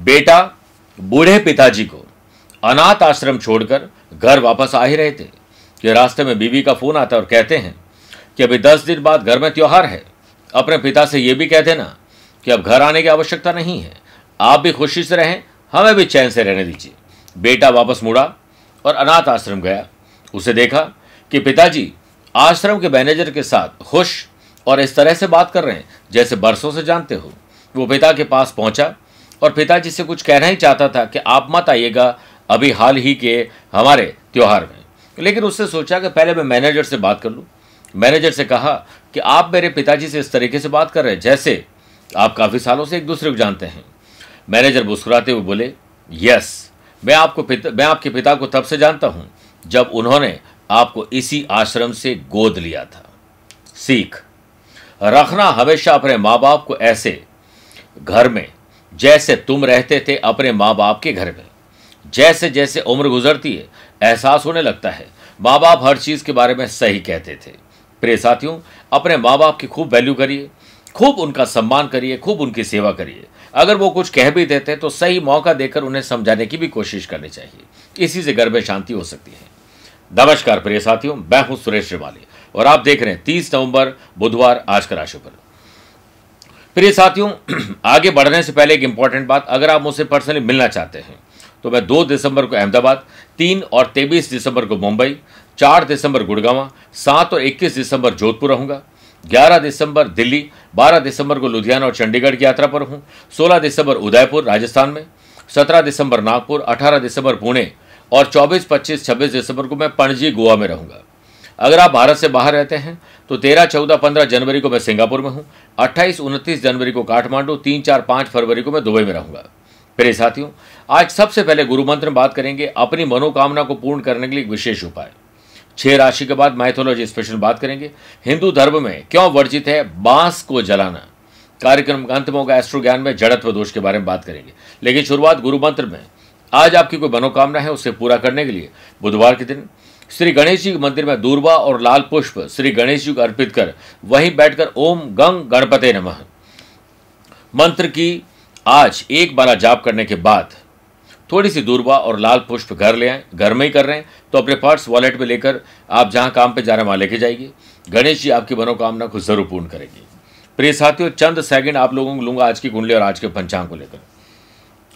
बेटा बूढ़े पिताजी को अनाथ आश्रम छोड़कर घर वापस आ ही रहे थे कि रास्ते में बीवी का फोन आता है और कहते हैं कि अभी 10 दिन बाद घर में त्योहार है। अपने पिता से यह भी कह देना कि अब घर आने की आवश्यकता नहीं है, आप भी खुशी से रहें, हमें भी चैन से रहने दीजिए। बेटा वापस मुड़ा और अनाथ आश्रम गया। उसे देखा कि पिताजी आश्रम के मैनेजर के साथ खुश और इस तरह से बात कर रहे हैं जैसे बरसों से जानते हो। वो पिता के पास पहुंचा और पिताजी से कुछ कहना ही चाहता था कि आप मत आइएगा अभी हाल ही के हमारे त्योहार में, लेकिन उसने सोचा कि पहले मैं मैनेजर से बात कर लूं। मैनेजर से कहा कि आप मेरे पिताजी से इस तरीके से बात कर रहे हैं जैसे आप काफ़ी सालों से एक दूसरे को जानते हैं। मैनेजर मुस्कुराते हुए बोले, यस, मैं आपके पिता को तब से जानता हूं जब उन्होंने आपको इसी आश्रम से गोद लिया था। सीख रखना हमेशा अपने माँ बाप को ऐसे घर में जैसे तुम रहते थे अपने माँ बाप के घर में। जैसे जैसे उम्र गुजरती है एहसास होने लगता है माँ बाप हर चीज़ के बारे में सही कहते थे। प्रिय साथियों, अपने माँ बाप की खूब वैल्यू करिए, खूब उनका सम्मान करिए, खूब उनकी सेवा करिए। अगर वो कुछ कह भी देते हैं तो सही मौका देकर उन्हें समझाने की भी कोशिश करनी चाहिए। इसी से घर में शांति हो सकती है। नमस्कार प्रिय साथियों, मैं हूं सुरेश श्रीमाली और आप देख रहे हैं 30 नवंबर बुधवार आज का राशिफल। प्रिय साथियों, आगे बढ़ने से पहले एक इंपॉर्टेंट बात, अगर आप मुझसे पर्सनली मिलना चाहते हैं तो मैं 2 दिसंबर को अहमदाबाद, 3 और 23 दिसंबर को मुंबई, 4 दिसंबर गुड़गांव, 7 और 21 दिसंबर जोधपुर रहूंगा, 11 दिसंबर दिल्ली, 12 दिसंबर को लुधियाना और चंडीगढ़ की यात्रा पर हूं, 16 दिसंबर उदयपुर राजस्थान में, 17 दिसंबर नागपुर, 18 दिसंबर पुणे और 24, 25, 26 दिसंबर को मैं पणजी गोवा में रहूंगा। अगर आप भारत से बाहर रहते हैं तो 13, 14, 15 जनवरी को मैं सिंगापुर में हूं, 28, 29 जनवरी को काठमांडू, 3, 4, 5 फरवरी को मैं दुबई में रहूंगा। प्रिय साथियों, आज सबसे पहले गुरु मंत्र में बात करेंगे अपनी मनोकामना को पूर्ण करने के लिए एक विशेष उपाय। 6 राशि के बाद माइथोलॉजी स्पेशल बात करेंगे। हिंदू धर्म में क्यों वर्जित है बांस को जलाना। कार्यक्रम का अंत में होगा एस्ट्रो ज्ञान में जड़त्व दोष के बारे में बात करेंगे। लेकिन शुरुआत गुरु मंत्र में। आज आपकी कोई मनोकामना है उसे पूरा करने के लिए बुधवार के दिन श्री गणेश जी के मंदिर में दूर्वा और लाल पुष्प श्री गणेश जी को अर्पित कर वहीं बैठकर ओम गंग गणपते नमः मंत्र की आज एक बार जाप करने के बाद थोड़ी सी दूर्वा और लाल पुष्प घर ले आए। घर में ही कर रहे हैं तो अपने पर्स वॉलेट में लेकर आप जहां काम पे जा रहे हैं वहां लेके जाइए। गणेश जी आपकी मनोकामना को जरूर पूर्ण करेंगे। प्रिय साथियों, चंद सेकंड आप लोगों को लूंगा आज की कुंडली और आज के पंचांग को लेकर।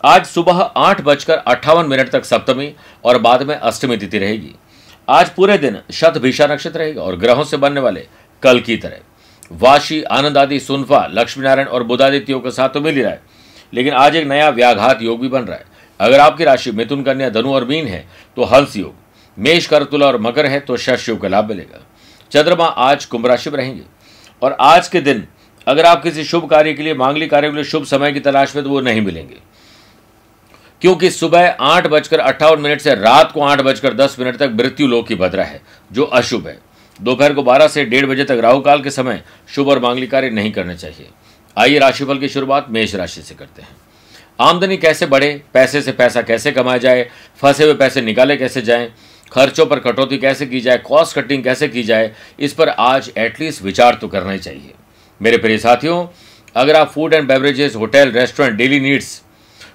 आज सुबह 8:58 तक सप्तमी और बाद में अष्टमी तिथि रहेगी। आज पूरे दिन शतभिषा नक्षत्र रहेगा और ग्रहों से बनने वाले कल की तरह वाशी, आनंद आदि, सुनफा, लक्ष्मी नारायण और बुधादित्य योग के साथ तो मिल ही रहा है, लेकिन आज एक नया व्याघात योग भी बन रहा है। अगर आपकी राशि मिथुन, कन्या, धनु और मीन है तो हंस योग, मेष, कर, तुला और मकर है तो शश योग का लाभ मिलेगा। चंद्रमा आज कुंभ राशि में रहेंगे और आज के दिन अगर आप किसी शुभ कार्य के लिए, मांगलिक कार्य के लिए शुभ समय की तलाश में तो वो नहीं मिलेंगे, क्योंकि सुबह 8:58 से रात को 8:10 तक मृत्यु लोक की भद्रा है जो अशुभ है। दोपहर को 12 से 1:30 बजे तक राहु काल के समय शुभ और मांगलिक कार्य नहीं करने चाहिए। आइए राशिफल की शुरुआत मेष राशि से करते हैं। आमदनी कैसे बढ़े, पैसे से पैसा कैसे कमाया जाए, फंसे हुए पैसे निकाले कैसे जाएं, खर्चों पर कटौती कैसे की जाए, कॉस्ट कटिंग कैसे की जाए, इस पर आज एटलीस्ट विचार तो करना ही चाहिए। मेरे प्रिय साथियों, अगर आप food and beverages, hotel, restaurant, daily needs,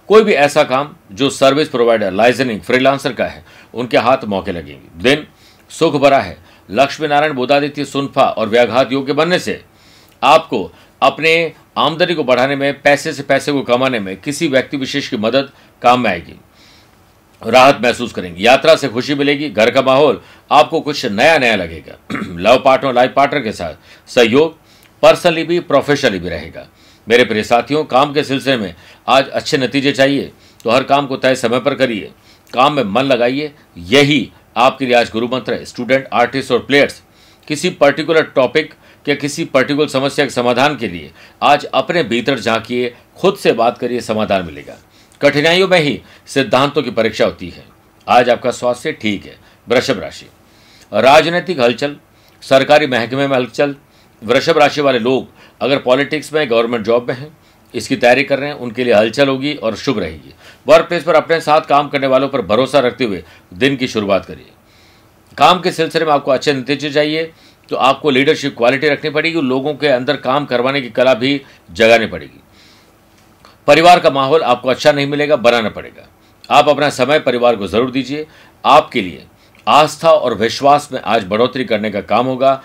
कोई भी ऐसा काम जो सर्विस प्रोवाइडर, लाइसेंसिंग, फ्रीलांसर का है, उनके हाथ मौके लगेंगे। दिन सुख भरा है। लक्ष्मी नारायण, बुधादित्य, सुनफा और व्याघात योग के बनने से आपको अपने आमदनी को बढ़ाने में, पैसे से पैसे को कमाने में किसी व्यक्ति विशेष की मदद काम में आएगी। राहत महसूस करेंगे। यात्रा से खुशी मिलेगी। घर का माहौल आपको कुछ नया नया लगेगा। लव पार्टनर, लाइफ पार्टनर के साथ सहयोग पर्सनली भी प्रोफेशनली भी रहेगा। मेरे प्रिय साथियों, काम के सिलसिले में आज अच्छे नतीजे चाहिए तो हर काम को तय समय पर करिए, काम में मन लगाइए। यही आपके लिए आज गुरु मंत्र है। स्टूडेंट, आर्टिस्ट और प्लेयर्स किसी पर्टिकुलर टॉपिक या किसी पर्टिकुलर समस्या के समाधान के लिए आज अपने भीतर झांकिए, खुद से बात करिए, समाधान मिलेगा। कठिनाइयों में ही सिद्धांतों की परीक्षा होती है। आज आपका स्वास्थ्य ठीक है। वृषभ राशि, राजनीतिक हलचल, सरकारी महकमे में हलचल। वृषभ राशि वाले लोग अगर पॉलिटिक्स में, गवर्नमेंट जॉब में हैं, इसकी तैयारी कर रहे हैं, उनके लिए हलचल होगी और शुभ रहेगी। वर्क प्लेस पर अपने साथ काम करने वालों पर भरोसा रखते हुए दिन की शुरुआत करिए। काम के सिलसिले में आपको अच्छे नतीजे चाहिए तो आपको लीडरशिप क्वालिटी रखनी पड़ेगी, लोगों के अंदर काम करवाने की कला भी जगानी पड़ेगी। परिवार का माहौल आपको अच्छा नहीं मिलेगा, बनाना पड़ेगा। आप अपना समय परिवार को जरूर दीजिए। आपके लिए आस्था और विश्वास में आज बढ़ोतरी करने का काम होगा,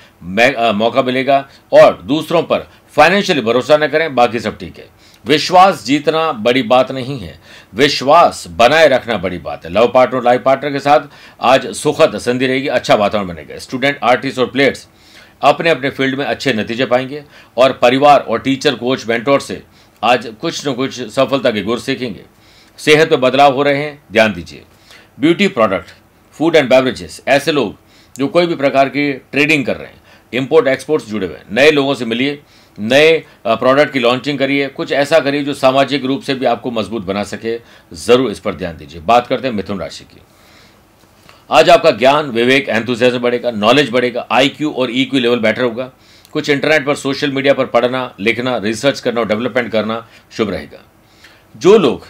मौका मिलेगा। और दूसरों पर फाइनेंशियली भरोसा न करें, बाकी सब ठीक है। विश्वास जीतना बड़ी बात नहीं है, विश्वास बनाए रखना बड़ी बात है। लव पार्टनर, लाइफ पार्टनर के साथ आज सुखद संधि रहेगी, अच्छा वातावरण बनेगा। स्टूडेंट, आर्टिस्ट और प्लेयर्स अपने अपने फील्ड में अच्छे नतीजे पाएंगे और परिवार और टीचर, कोच, मेंटोर से आज कुछ न कुछ सफलता के गुर सीखेंगे। सेहत में बदलाव हो रहे हैं, ध्यान दीजिए। Beauty product, food and beverages, ऐसे लोग जो कोई भी प्रकार की ट्रेडिंग कर रहे हैं, इंपोर्ट एक्सपोर्ट्स जुड़े हुए हैं, नए लोगों से मिलिए, नए प्रोडक्ट की लॉन्चिंग करिए, कुछ ऐसा करिए जो सामाजिक रूप से भी आपको मजबूत बना सके। जरूर इस पर ध्यान दीजिए। बात करते हैं मिथुन राशि की। आज आपका ज्ञान, विवेक, एंथुसियाज्म बढ़ेगा, नॉलेज बढ़ेगा, IQ और EQ लेवल बेटर होगा। कुछ इंटरनेट पर, सोशल मीडिया पर पढ़ना, लिखना, रिसर्च करना और डेवलपमेंट करना शुभ रहेगा। जो लोग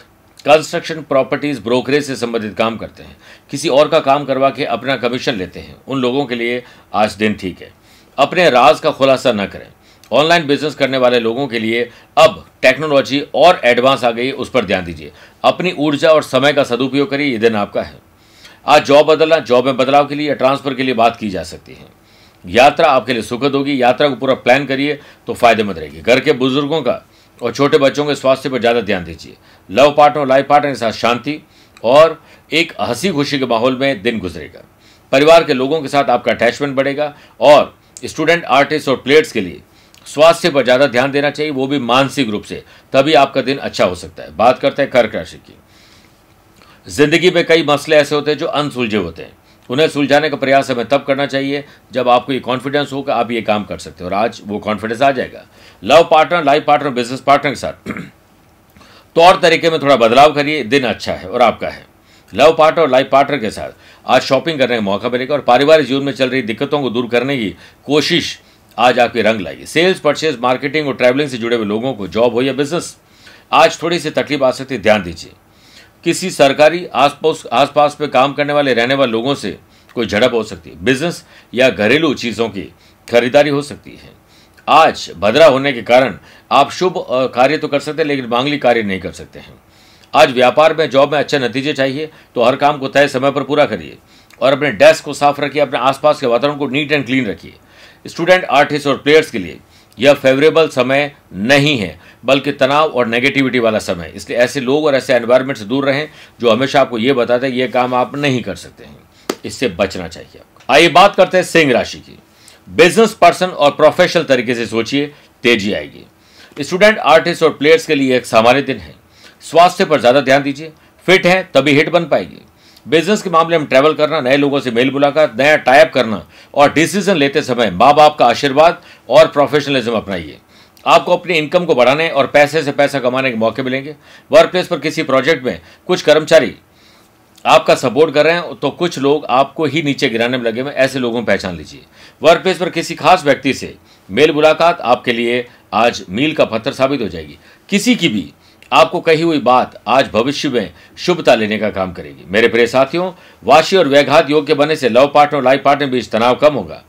कंस्ट्रक्शन, प्रॉपर्टीज, ब्रोकरेज से संबंधित काम करते हैं, किसी और का काम करवा के अपना कमीशन लेते हैं, उन लोगों के लिए आज दिन ठीक है। अपने राज का खुलासा न करें। ऑनलाइन बिजनेस करने वाले लोगों के लिए अब टेक्नोलॉजी और एडवांस आ गई है, उस पर ध्यान दीजिए। अपनी ऊर्जा और समय का सदुपयोग करिए, ये दिन आपका है। आज जॉब बदलना, जॉब में बदलाव के लिए या ट्रांसफर के लिए बात की जा सकती है। यात्रा आपके लिए सुखद होगी, यात्रा को पूरा प्लान करिए तो फायदेमंद रहेगी। घर के बुजुर्गों का और छोटे बच्चों के स्वास्थ्य पर ज़्यादा ध्यान दीजिए। लव पार्टनर, लाइफ पार्टनर के साथ शांति और एक हंसी खुशी के माहौल में दिन गुजरेगा। परिवार के लोगों के साथ आपका अटैचमेंट बढ़ेगा। और स्टूडेंट, आर्टिस्ट और प्लेयर्स के लिए स्वास्थ्य पर ज़्यादा ध्यान देना चाहिए, वो भी मानसिक रूप से, तभी आपका दिन अच्छा हो सकता है। बात करते हैं कर्क राशि की। जिंदगी में कई मसले ऐसे होते हैं जो अनसुलझे होते हैं, उन्हें सुलझाने का प्रयास हमें तब करना चाहिए जब आपको ये कॉन्फिडेंस होगा आप ये काम कर सकते हो, और आज वो कॉन्फिडेंस आ जाएगा। Love partner, life partner, business partner के साथ तौर तरीके में थोड़ा बदलाव करिए, दिन अच्छा है और आपका है। लव पार्टनर और लाइफ पार्टनर के साथ आज शॉपिंग करने का मौका मिलेगा और पारिवारिक जीवन में चल रही दिक्कतों को दूर करने की कोशिश आज आपके रंग लाएगी। सेल्स, परचेज, मार्केटिंग और ट्रैवलिंग से जुड़े हुए लोगों को, जॉब हो या बिजनेस, आज थोड़ी सी तकलीफ आ सकती है, ध्यान दीजिए। किसी सरकारी आसपास पे काम करने वाले, रहने वाले लोगों से कोई झड़प हो सकती है। बिजनेस या घरेलू चीज़ों की खरीदारी हो सकती है। आज भद्रा होने के कारण आप शुभ कार्य तो कर सकते हैं लेकिन मांगलिक कार्य नहीं कर सकते हैं। आज व्यापार में, जॉब में अच्छे नतीजे चाहिए तो हर काम को तय समय पर पूरा करिए और अपने डेस्क को साफ रखिए, अपने आसपास के वातावरण को नीट एंड क्लीन रखिए। स्टूडेंट, आर्टिस्ट और प्लेयर्स के लिए यह फेवरेबल समय नहीं है बल्कि तनाव और नेगेटिविटी वाला समय, इसलिए ऐसे लोग और ऐसे एनवायरनमेंट से दूर रहें जो हमेशा आपको ये बताते हैं ये काम आप नहीं कर सकते हैं, इससे बचना चाहिए आपको। आइए बात करते हैं सिंह राशि की। बिजनेस पर्सन और प्रोफेशनल तरीके से सोचिए, तेजी आएगी। स्टूडेंट, आर्टिस्ट और प्लेयर्स के लिए एक सामान्य दिन है। स्वास्थ्य पर ज्यादा ध्यान दीजिए, फिट है तभी हिट बन पाएगी। बिजनेस के मामले में ट्रैवल करना, नए लोगों से मेल मुलाकात, नया टाइप करना और डिसीजन लेते समय माँ बाप का आशीर्वाद और प्रोफेशनलिज्म अपनाइए। आपको अपनी इनकम को बढ़ाने और पैसे से पैसा कमाने के मौके मिलेंगे। वर्क प्लेस पर किसी प्रोजेक्ट में कुछ कर्मचारी आपका सपोर्ट कर रहे हैं तो कुछ लोग आपको ही नीचे गिराने में लगे हुए, ऐसे लोगों को पहचान लीजिए। वर्क प्लेस पर किसी खास व्यक्ति से मेल मुलाकात आपके लिए आज मील का पत्थर साबित हो जाएगी। किसी की भी आपको कही हुई बात आज भविष्य में शुभता लेने का काम करेगी। मेरे प्रिय साथियों, वाशी और व्याघात योग के बनने से लव पार्टनर और लाइफ पार्टनर के बीच तनाव कम होगा।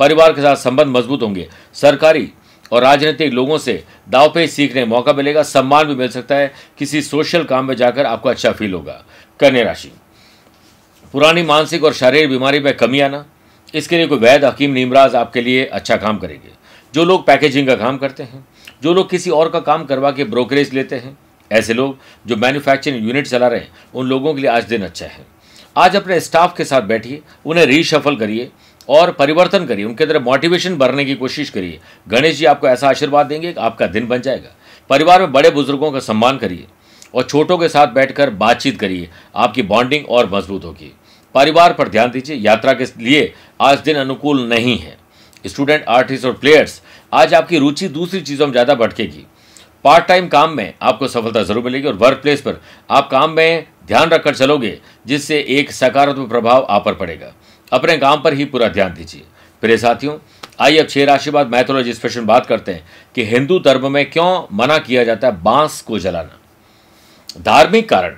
परिवार के साथ संबंध मजबूत होंगे। सरकारी और राजनीतिक लोगों से दावपेच सीखने का मौका मिलेगा। सम्मान भी मिल सकता है। किसी सोशल काम में जाकर आपको अच्छा फील होगा। कन्या राशि, पुरानी मानसिक और शारीरिक बीमारी में कमी आना, इसके लिए कोई वैद्य, हकीम, नीमराज आपके लिए अच्छा काम करेंगे। जो लोग पैकेजिंग का काम करते हैं, जो लोग किसी और का काम करवा के ब्रोकरेज लेते हैं, ऐसे लोग जो मैन्युफैक्चरिंग यूनिट चला रहे हैं, उन लोगों के लिए आज दिन अच्छा है। आज अपने स्टाफ के साथ बैठिए, उन्हें रीशफल करिए और परिवर्तन करिए, उनके अंदर मोटिवेशन भरने की कोशिश करिए। गणेश जी आपको ऐसा आशीर्वाद देंगे कि आपका दिन बन जाएगा। परिवार में बड़े बुजुर्गों का सम्मान करिए और छोटों के साथ बैठकर बातचीत करिए, आपकी बॉन्डिंग और मजबूत होगी। परिवार पर ध्यान दीजिए। यात्रा के लिए आज दिन अनुकूल नहीं है। स्टूडेंट, आर्टिस्ट और प्लेयर्स, आज आपकी रुचि दूसरी चीज़ों में ज़्यादा भटकेगी। पार्ट टाइम काम में आपको सफलता जरूर मिलेगी और वर्क प्लेस पर आप काम में ध्यान रखकर चलोगे जिससे एक सकारात्मक प्रभाव आप पर पड़ेगा। अपने काम पर ही पूरा ध्यान दीजिए। प्रिय साथियों, आइए अब 6 राशि बाद मैथोलॉजी स्पेशल बात करते हैं कि हिंदू धर्म में क्यों मना किया जाता है बांस को जलाना। धार्मिक कारण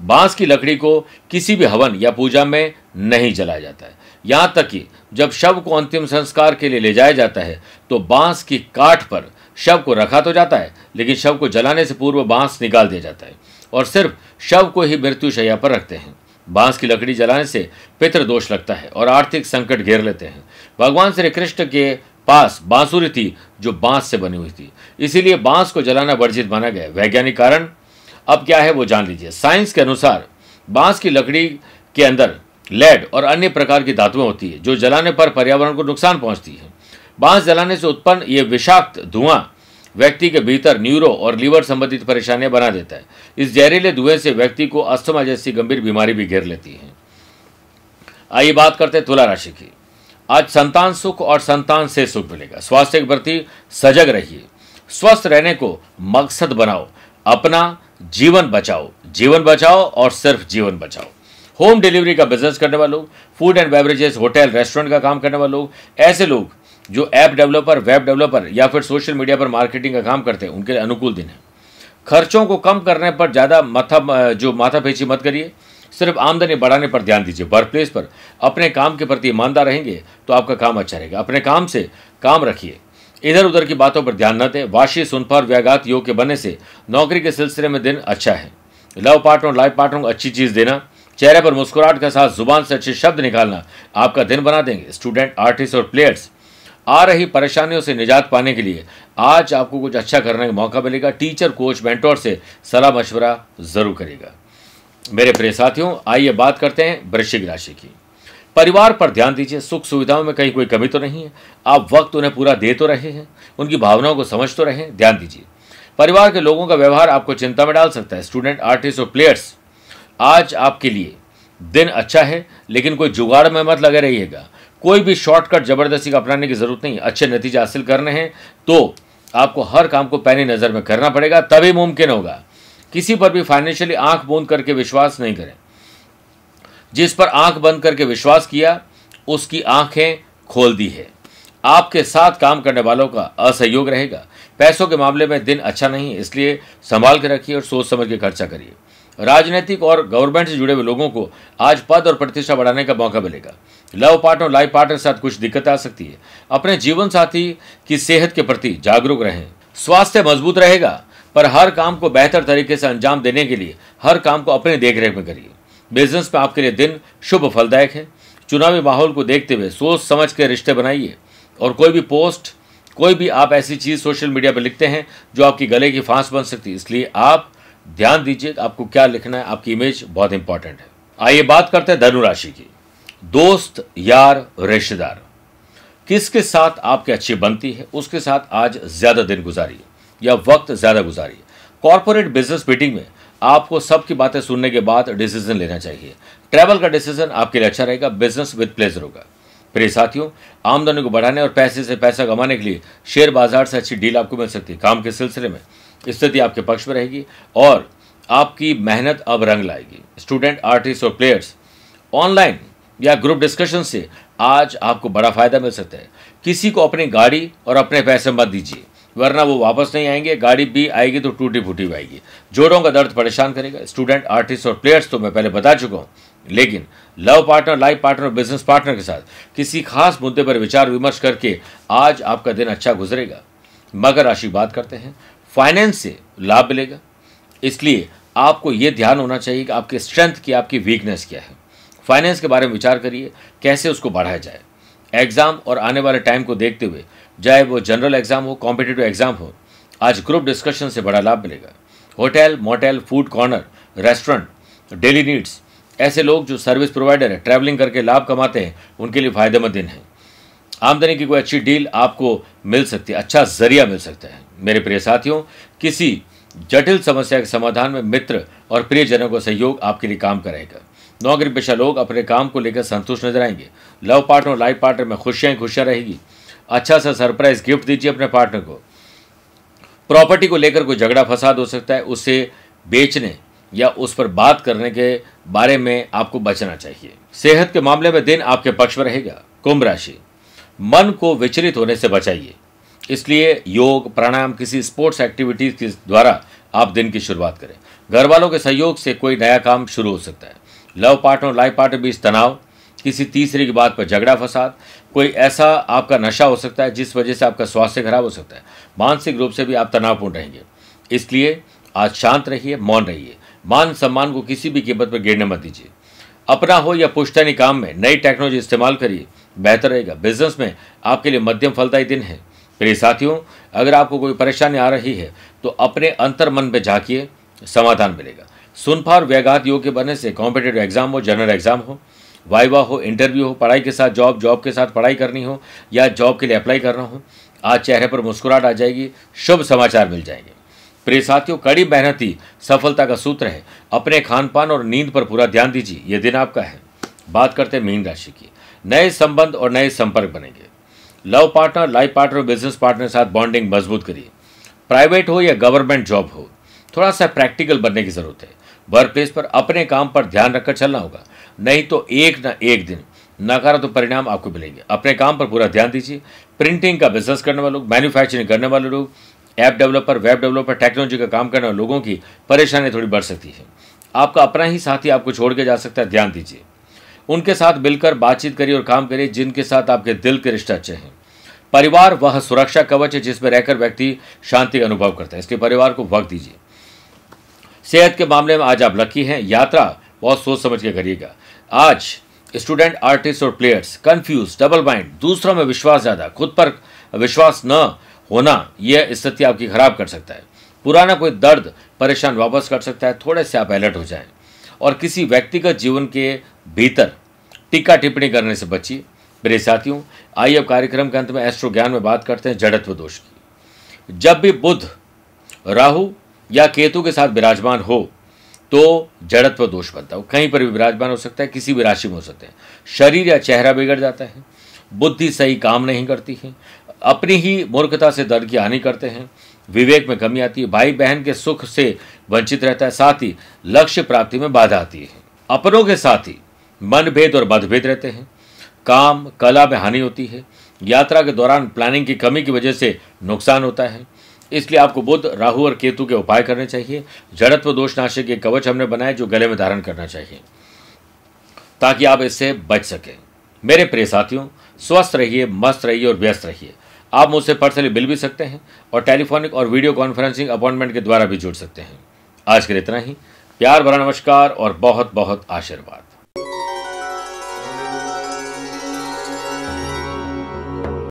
बांस की लकड़ी को किसी भी हवन या पूजा में नहीं जलाया जाता है। यहाँ तक कि जब शव को अंतिम संस्कार के लिए ले जाया जाता है तो बांस की काठ पर शव को रखा तो जाता है, लेकिन शव को जलाने से पूर्व बांस निकाल दिया जाता है और सिर्फ शव को ही मृत्युशैया पर रखते हैं। बांस की लकड़ी जलाने से पितृ दोष लगता है और आर्थिक संकट घेर लेते हैं। भगवान श्री कृष्ण के पास बांसुरी थी जो बांस से बनी हुई थी, इसीलिए बांस को जलाना वर्जित माना गया। वैज्ञानिक कारण अब क्या है वो जान लीजिए। साइंस के अनुसार बांस की लकड़ी के अंदर लेड और अन्य प्रकार की धातुएं होती है जो जलाने पर पर्यावरण को नुकसान पहुंचती है। बांस जलाने से उत्पन्न ये विषाक्त धुआं व्यक्ति के भीतर न्यूरो और लीवर संबंधित परेशानियां बना देता है। इस जहरीले धुएं से व्यक्ति को अस्थमा जैसी गंभीर बीमारी भी घेर लेती है। आइए बात करते हैं तुला राशि की। आज संतान सुख और संतान से सुख मिलेगा। स्वास्थ्य के प्रति सजग रहिए। स्वस्थ रहने को मकसद बनाओ। अपना जीवन बचाओ और सिर्फ जीवन बचाओ। होम डिलीवरी का बिजनेस करने वाले लोग, food and beverages, hotel, restaurant का काम करने वाले लोग, ऐसे लोग जो ऐप डेवलपर, वेब डेवलपर या फिर सोशल मीडिया पर मार्केटिंग का काम करते हैं, उनके लिए अनुकूल दिन है। खर्चों को कम करने पर ज़्यादा माथापेची मत करिए, सिर्फ आमदनी बढ़ाने पर ध्यान दीजिए। वर्क प्लेस पर अपने काम के प्रति ईमानदार रहेंगे तो आपका काम अच्छा रहेगा। अपने काम से काम रखिए, इधर उधर की बातों पर ध्यान न दें। वाशी, सुनफा और व्याघात योग के बनने से नौकरी के सिलसिले में दिन अच्छा है। लव पार्टनर, लाइफ पार्टनर को अच्छी चीज़ देना, चेहरे पर मुस्कुराहट के साथ जुबान से अच्छे शब्द निकालना आपका दिन बना देंगे। स्टूडेंट, आर्टिस्ट और प्लेयर्स, आ रही परेशानियों से निजात पाने के लिए आज आपको कुछ अच्छा करने का मौका मिलेगा। टीचर, कोच, मेंटोर से सलाह मशवरा जरूर करेगा। मेरे प्रिय साथियों, आइए बात करते हैं वृश्चिक राशि की। परिवार पर ध्यान दीजिए। सुख सुविधाओं में कहीं कोई कमी तो नहीं है। आप वक्त उन्हें पूरा दे तो रहे हैं, उनकी भावनाओं को समझ तो रहे हैं, ध्यान दीजिए। परिवार के लोगों का व्यवहार आपको चिंता में डाल सकता है। स्टूडेंट, आर्टिस्ट और प्लेयर्स, आज आपके लिए दिन अच्छा है, लेकिन कोई जुगाड़ में मत लगे रहिएगा। कोई भी शॉर्टकट जबरदस्ती का अपनाने की जरूरत नहीं। अच्छे नतीजे हासिल करने हैं तो आपको हर काम को पैनी नज़र में करना पड़ेगा, तभी मुमकिन होगा। किसी पर भी फाइनेंशियली आंख बंद करके विश्वास नहीं करें। जिस पर आंख बंद करके विश्वास किया उसकी आंखें खोल दी है। आपके साथ काम करने वालों का असहयोग रहेगा। पैसों के मामले में दिन अच्छा नहीं है, इसलिए संभाल के रखिए और सोच समझ के खर्चा करिए। राजनीतिक और गवर्नमेंट से जुड़े हुए लोगों को आज पद और प्रतिष्ठा बढ़ाने का मौका मिलेगा। लव पार्टनर, लाइफ पार्टनर के साथ कुछ दिक्कत आ सकती है। अपने जीवन साथी की सेहत के प्रति जागरूक रहें। स्वास्थ्य मजबूत रहेगा, पर हर काम को बेहतर तरीके से अंजाम देने के लिए हर काम को अपने देखरेख में करिए। बिजनेस में आपके लिए दिन शुभ फलदायक है। चुनावी माहौल को देखते हुए सोच समझ के रिश्ते बनाइए और कोई भी आप ऐसी चीज़ सोशल मीडिया पर लिखते हैं जो आपकी गले की फांस बन सकती है, इसलिए आप ध्यान दीजिए आपको क्या लिखना है। आपकी इमेज बहुत इंपॉर्टेंट है। आइए बात करते हैं धनु राशि की। दोस्त, यार, रिश्तेदार, किसके साथ आपकी अच्छी बनती है उसके साथ आज ज्यादा दिन गुजारिए या वक्त ज्यादा गुजारिए। कॉर्पोरेट बिजनेस मीटिंग में आपको सबकी बातें सुनने के बाद डिसीजन लेना चाहिए। ट्रैवल का डिसीजन आपके लिए अच्छा रहेगा। बिजनेस विद प्लेजर होगा। प्रिय साथियों, आमदनी को बढ़ाने और पैसे से पैसा कमाने के लिए शेयर बाजार से अच्छी डील आपको मिल सकती है। काम के सिलसिले में स्थिति आपके पक्ष में रहेगी और आपकी मेहनत अब रंग लाएगी। स्टूडेंट, आर्टिस्ट और प्लेयर्स, ऑनलाइन या ग्रुप डिस्कशन से आज आपको बड़ा फायदा मिल सकता है। किसी को अपनी गाड़ी और अपने पैसे मत दीजिए, वरना वो वापस नहीं आएंगे। गाड़ी भी आएगी तो टूटी फूटी आएगी। जोड़ों का दर्द परेशान करेगा। स्टूडेंट, आर्टिस्ट और प्लेयर्स तो मैं पहले बता चुका हूँ, लेकिन लव पार्टनर, लाइफ पार्टनर और बिजनेस पार्टनर के साथ किसी खास मुद्दे पर विचार विमर्श करके आज आपका दिन अच्छा गुजरेगा। मकर राशि बात करते हैं। फाइनेंस से लाभ मिलेगा, इसलिए आपको यह ध्यान होना चाहिए कि आपकी स्ट्रेंथ की, आपकी वीकनेस क्या है। फाइनेंस के बारे में विचार करिए, कैसे उसको बढ़ाया जाए। एग्जाम और आने वाले टाइम को देखते हुए, चाहे वो जनरल एग्जाम हो, कॉम्पिटिटिव एग्जाम हो, आज ग्रुप डिस्कशन से बड़ा लाभ मिलेगा। Hotel, motel, food corner, restaurant, daily needs, ऐसे लोग जो सर्विस प्रोवाइडर है, ट्रैवलिंग करके लाभ कमाते हैं, उनके लिए फायदेमंद दिन है। आमदनी की कोई अच्छी डील आपको मिल सकती है, अच्छा जरिया मिल सकता है। मेरे प्रिय साथियों, किसी जटिल समस्या के समाधान में मित्र और प्रियजनों का सहयोग आपके लिए काम करेगा। नौकरी पेशा लोग अपने काम को लेकर संतुष्ट नजर आएंगे। लव पार्टनर और लाइफ पार्टनर में खुशियां रहेगी। अच्छा सा सरप्राइज गिफ्ट दीजिए अपने पार्टनर को। प्रॉपर्टी को लेकर कोई झगड़ा फसाद हो सकता है, उससे बेचने या उस पर बात करने के बारे में आपको बचना चाहिए। सेहत के मामले में दिन आपके पक्ष में रहेगा। कुंभ राशि, मन को विचलित होने से बचाइए, इसलिए योग, प्राणायाम, किसी स्पोर्ट्स एक्टिविटीज के द्वारा आप दिन की शुरुआत करें। घर वालों के सहयोग से कोई नया काम शुरू हो सकता है। लव पार्टनर, लाइफ पार्टनर बीच तनाव किसी तीसरे की बात पर झगड़ा फसाद, कोई ऐसा आपका नशा हो सकता है जिस वजह से आपका स्वास्थ्य खराब हो सकता है। मानसिक रूप से भी आप तनावपूर्ण रहेंगे। इसलिए आज शांत रहिए, मौन रहिए। मान सम्मान को किसी भी कीमत पर गिरने मत दीजिए। अपना हो या पुश्तैनी काम में नई टेक्नोलॉजी इस्तेमाल करिए, बेहतर रहेगा। बिजनेस में आपके लिए मध्यम फलदायी दिन है। प्रिय साथियों, अगर आपको कोई परेशानी आ रही है तो अपने अंतर मन में झांकिए, समाधान मिलेगा। सुनफा और व्याघात योग के बनने से कॉम्पिटेटिव एग्जाम हो, जनरल एग्जाम हो, वाइवा हो, इंटरव्यू हो, पढ़ाई के साथ जॉब, जॉब के साथ पढ़ाई करनी हो या जॉब के लिए अप्लाई करना हो, आज चेहरे पर मुस्कुराहट आ जाएगी, शुभ समाचार मिल जाएंगे। प्रिय साथियों, कड़ी मेहनत ही सफलता का सूत्र है। अपने खान पान और नींद पर पूरा ध्यान दीजिए, यह दिन आपका है। बात करते हैं मीन राशि की। नए संबंध और नए संपर्क बनेंगे। लव पार्टनर, लाइफ पार्टनर और बिजनेस पार्टनर के साथ बॉन्डिंग मजबूत करिए। प्राइवेट हो या गवर्नमेंट जॉब हो, थोड़ा सा प्रैक्टिकल बनने की जरूरत है। वर्क प्लेस पर अपने काम पर ध्यान रखकर चलना होगा, नहीं तो एक न एक दिन नकारात्मक परिणाम आपको मिलेंगे। अपने काम पर पूरा ध्यान दीजिए। प्रिंटिंग का बिजनेस करने वाले लोग, मैन्युफैक्चरिंग करने वाले लोग, app developer, web developer, technology का काम करने वाले लोगों की परेशानी थोड़ी बढ़ सकती है। आपका अपना ही साथी आपको छोड़ के जा सकता है, ध्यान दीजिए। उनके साथ मिलकर बातचीत करिए और काम करिए जिनके साथ आपके दिल के रिश्ते अच्छे हैं। परिवार वह सुरक्षा कवच है जिसमें रहकर व्यक्ति शांति का अनुभव करता है, इसलिए परिवार को वक्त दीजिए। सेहत के मामले में आज आप लकी हैं। यात्रा बहुत सोच समझ के करिएगा। आज स्टूडेंट, आर्टिस्ट और प्लेयर्स कंफ्यूज, डबल माइंड, दूसरों में विश्वास ज़्यादा, खुद पर विश्वास न होना, यह स्थिति आपकी खराब कर सकता है। पुराना कोई दर्द परेशान वापस कर सकता है। थोड़े से आप अलर्ट हो जाएं और किसी व्यक्तिगत जीवन के भीतर टीका टिप्पणी करने से बचिए। मेरे साथियों, आइए अब कार्यक्रम के अंत में एस्ट्रो ज्ञान में बात करते हैं जड़त्व दोष की। जब भी बुध, राहु या केतु के साथ विराजमान हो तो जड़त्व दोष बनता है। कहीं पर भी विराजमान हो सकता है, किसी भी राशि में हो सकते हैं। शरीर या चेहरा बिगड़ जाता है, बुद्धि सही काम नहीं करती है, अपनी ही मूर्खता से दर्द की हानि करते हैं, विवेक में कमी आती है, भाई बहन के सुख से वंचित रहता है, साथ ही लक्ष्य प्राप्ति में बाधा आती है। अपनों के साथ ही मनभेद और मतभेद रहते हैं, काम कला में हानि होती है, यात्रा के दौरान प्लानिंग की कमी की वजह से नुकसान होता है। इसलिए आपको बुध, राहु और केतु के उपाय करने चाहिए। जड़त्व दोष नाशक के कवच हमने बनाए जो गले में धारण करना चाहिए ताकि आप इससे बच सकें। मेरे प्रिय साथियों, स्वस्थ रहिए, मस्त रहिए और व्यस्त रहिए। आप मुझसे पर्सनली मिल भी सकते हैं और टेलीफोनिक और वीडियो कॉन्फ्रेंसिंग अपॉइंटमेंट के द्वारा भी जुड़ सकते हैं। आज के लिए इतना ही। प्यार भरा नमस्कार और बहुत बहुत आशीर्वाद।